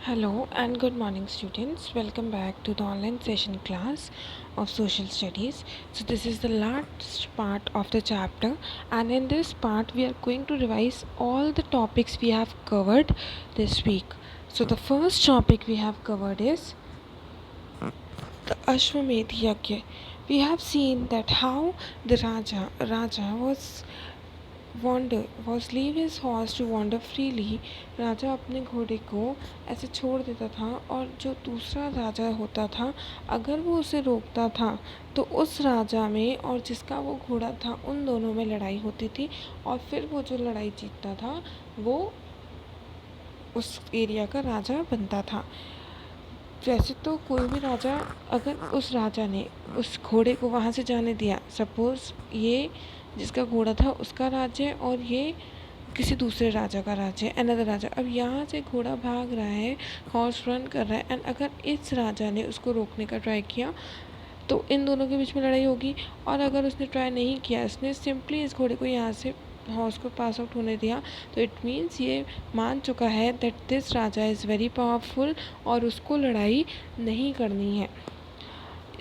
Hello and good morning, students. Welcome back to the online session class of social studies. So this is the last part of the chapter, and in this part we are going to revise all the topics we have covered this week. So the first topic we have covered is the Ashwamedh Yajna. We have seen that how the Raja was leave his horse to wander freely. राजा अपने घोड़े को ऐसे छोड़ देता था और जो दूसरा राजा होता था अगर वो उसे रोकता था तो उस राजा में और जिसका वो घोड़ा था उन दोनों में लड़ाई होती थी और फिर वो जो लड़ाई जीतता था वो उस एरिया का राजा बनता था। वैसे तो कोई भी राजा अगर उस राजा ने उस घोड़े को वहाँ से जाने दिया, सपोज़ ये जिसका घोड़ा था उसका राज्य है और ये किसी दूसरे राजा का राज्य है, अनदर राजा। अब यहाँ से घोड़ा भाग रहा है, हॉर्स रन कर रहा है, एंड अगर इस राजा ने उसको रोकने का ट्राई किया तो इन दोनों के बीच में लड़ाई होगी। और अगर उसने ट्राई नहीं किया, उसने सिंपली इस घोड़े को यहाँ से हॉर्स को पास आउट होने दिया, तो इट मीन्स ये मान चुका है that this Raja is very powerful और उसको लड़ाई नहीं करनी है।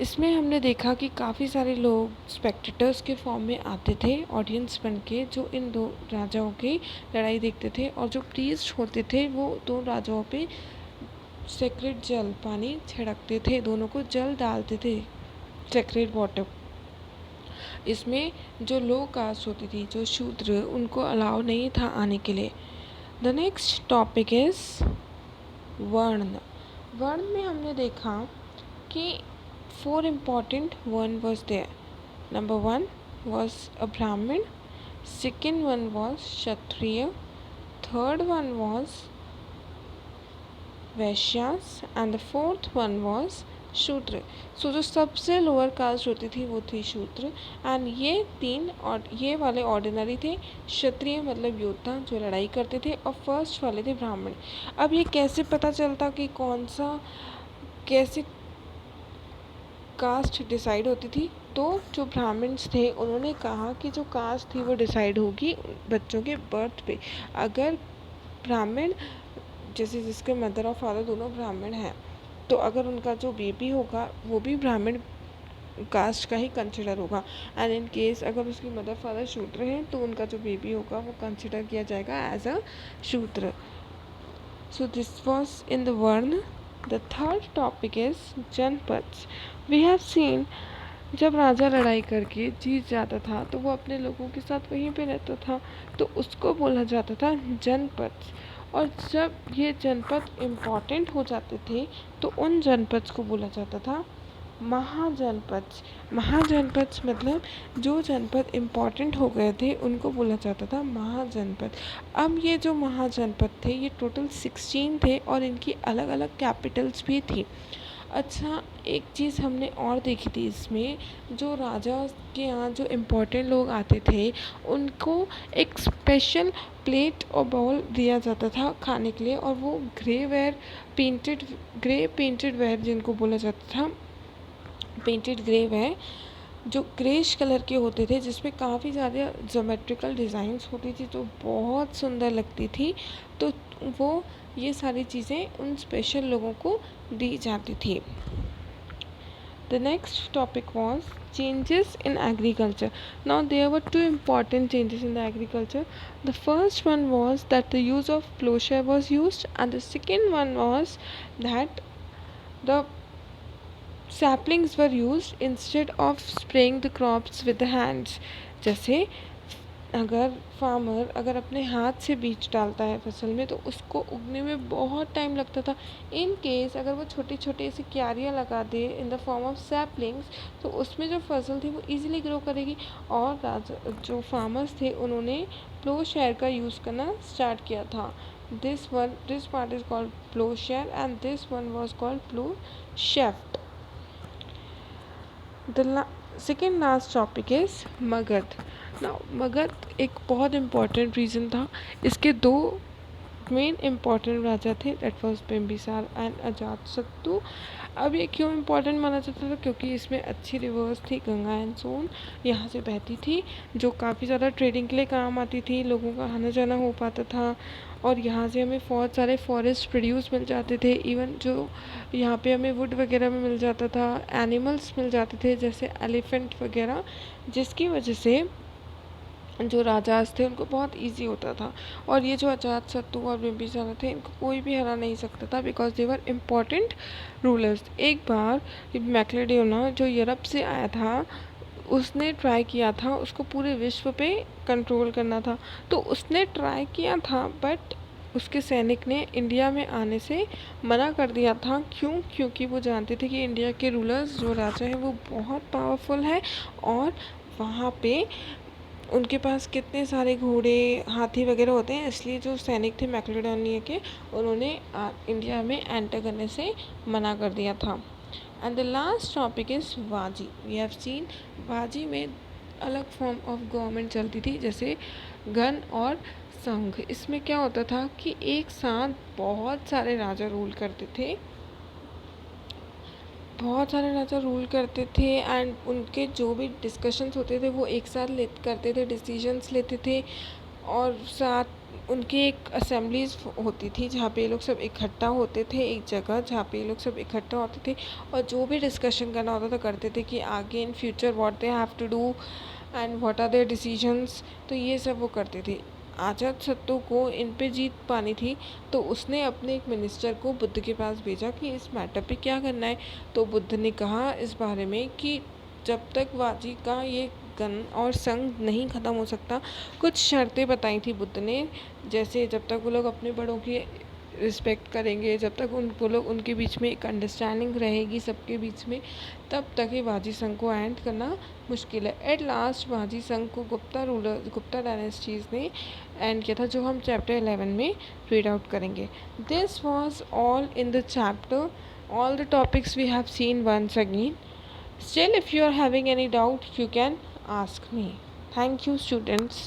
इसमें हमने देखा कि काफ़ी सारे लोग स्पेक्टेटर्स के फॉर्म में आते थे, ऑडियंस बन के, जो इन दो राजाओं की लड़ाई देखते थे, और जो प्रीस्ट होते थे वो दो राजाओं पे सेक्रेट जल पानी छिड़कते थे, दोनों को जल डालते थे, सेक्रेट वाटर। इसमें जो लो कास्ट होती थी, जो शूद्र, उनको अलाउ नहीं था आने के लिए। द नेक्स्ट टॉपिक इज़ वर्ण। वर्ण में हमने देखा कि 4 important one was there. Number 1 was a Brahmin, second one was Kshatriya, third one was Vaishyas, and the fourth one was शूद्र। सो जो सबसे लोअर कास्ट होती थी वो थी शूद्र, एंड ये तीन और ये वाले ऑर्डिनरी थे। क्षत्रिय मतलब योद्धा जो लड़ाई करते थे, और फर्स्ट वाले थे ब्राह्मण। अब ये कैसे पता चलता कि कौन सा कैसे कास्ट डिसाइड होती थी? तो जो ब्राह्मण्स थे उन्होंने कहा कि जो कास्ट थी वो डिसाइड होगी बच्चों के बर्थ पे। अगर ब्राह्मण जैसे जिसके मदर और फादर दोनों ब्राह्मण हैं, तो अगर उनका जो बेबी होगा वो भी ब्राह्मण कास्ट का ही कंसिडर होगा, एंड इन केस अगर उसकी मदर फादर शूद्र हैं तो उनका जो बेबी होगा वो कंसिडर किया जाएगा एज अ शूद्र। So this was in the वर्ण। द थर्ड टॉपिक इज जनपद। वी हैव सीन जब राजा लड़ाई करके जीत जाता था तो वो अपने लोगों के साथ वहीं पे रहता था, तो उसको बोला जाता था जनपद। और जब ये जनपद इम्पॉर्टेंट हो जाते थे तो उन जनपद को बोला जाता था महाजनपद। महाजनपद मतलब जो जनपद इम्पॉर्टेंट हो गए थे उनको बोला जाता था महाजनपद। अब ये जो महाजनपद थे ये टोटल 16 थे और इनकी अलग अलग कैपिटल्स भी थी। अच्छा, एक चीज़ हमने और देखी थी इसमें, जो राजा के यहाँ जो इम्पोर्टेंट लोग आते थे उनको एक स्पेशल प्लेट और बाउल दिया जाता था खाने के लिए, और वो ग्रे पेंटेड वेयर जिनको बोला जाता था पेंटेड ग्रे वेयर, जो ग्रेश कलर के होते थे जिसमें काफ़ी ज़्यादा ज्योमेट्रिकल डिज़ाइंस होती थी तो बहुत सुंदर लगती थी। तो वो ये सारी चीज़ें उन स्पेशल लोगों को दी जाती थी। The next topic was changes in agriculture. Now there were two important changes in the agriculture. The first one was that the use of plowshare was used, and the second one was that the saplings were used instead of spraying the crops with the hands. जैसे अगर farmer अगर अपने हाथ से बीज डालता है फसल में तो उसको उगने में बहुत टाइम लगता था। इन केस अगर वो छोटी छोटी ऐसी क्यारियाँ लगा दे in the form of saplings, तो उसमें जो फसल थी वो इजीली ग्रो करेगी। और जो फार्मर्स थे उन्होंने प्लो शेयर का यूज़ करना स्टार्ट किया था। This part is called plough share and this one was called plough shaft. The second last topic is Magadh. Now Magadh एक बहुत इम्पॉर्टेंट रीज़न था। इसके दो मेन इम्पॉर्टेंट राजा थे that was Bimbisara and Ajatashatru. अब ये क्यों इम्पोर्टेंट माना जाता था, क्योंकि इसमें अच्छी रिवर्स थी, गंगा एंड सोन यहाँ से बहती थी, जो काफ़ी ज़्यादा ट्रेडिंग के लिए काम आती थी, लोगों का आना जाना हो पाता था, और यहाँ से हमें बहुत सारे फॉरेस्ट प्रोड्यूस मिल जाते थे। इवन जो यहाँ पे हमें वुड वगैरह में मिल जाता था, एनिमल्स मिल जाते थे जैसे एलिफेंट वगैरह, जिसकी वजह से जो राजास थे उनको बहुत इजी होता था। और ये जो अजातशत्रु और बिम्बिसार थे, इनको कोई भी हरा नहीं सकता था, because they were important rulers. एक बार मैक्लेडोना जो यूरोप से आया था, उसने ट्राई किया था उसको पूरे विश्व पे कंट्रोल करना था। तो उसने ट्राई किया था, बट उसके सैनिक ने इंडिया में आने से मना कर दिया था। क्यों? क्योंकि वो जानते थे कि इंडिया के रूलर्स जो राजा हैं वो बहुत पावरफुल है, और वहाँ पे उनके पास कितने सारे घोड़े, हाथी वगैरह होते हैं। इसलिए जो सैनिक थे मैक्लेडोनिया के, उन्होंने इंडिया में एंटर करने से मना कर दिया था। And the last topic is बाजी। वी हैव सीन बाजी में अलग फॉर्म ऑफ गवर्नमेंट चलती थी, जैसे गण और संघ। इसमें क्या होता था कि एक साथ बहुत सारे राजा रूल करते थे, बहुत सारे राजा रूल करते थे, एंड उनके जो भी डिस्कशंस होते थे वो एक साथ करते थे, डिसीजंस लेते थे, और साथ उनकी एक असेंबलीज होती थी जहाँ पे ये लोग सब इकट्ठा होते थे, एक जगह जहाँ पे ये लोग सब इकट्ठा होते थे, और जो भी डिस्कशन करना होता था करते थे कि आगे in future what they have to do and what are their decisions. तो ये सब वो करते थे। अजातशत्रु को इन पे जीत पानी थी, तो उसने अपने एक मिनिस्टर को बुद्ध के पास भेजा कि इस मैटर पे क्या करना है। तो बुद्ध ने कहा इस बारे में कि जब तक बाजी का ये गण और संघ नहीं ख़त्म हो सकता, कुछ शर्तें बताई थी बुद्ध ने, जैसे जब तक वो लोग अपने बड़ों की रिस्पेक्ट करेंगे, जब तक वो लोग उनके बीच में एक अंडरस्टैंडिंग रहेगी सबके बीच में, तब तक ये बाजी संघ को एंड करना मुश्किल है। एट लास्ट बाजी संघ को गुप्ता डायनेस्टीज़ ने एंड किया था, जो हम चैप्टर 11 में रीड आउट करेंगे। This was all in the chapter, all the topics we have seen once again. Still, if you are having any doubt, you can ask me. Thank you, students.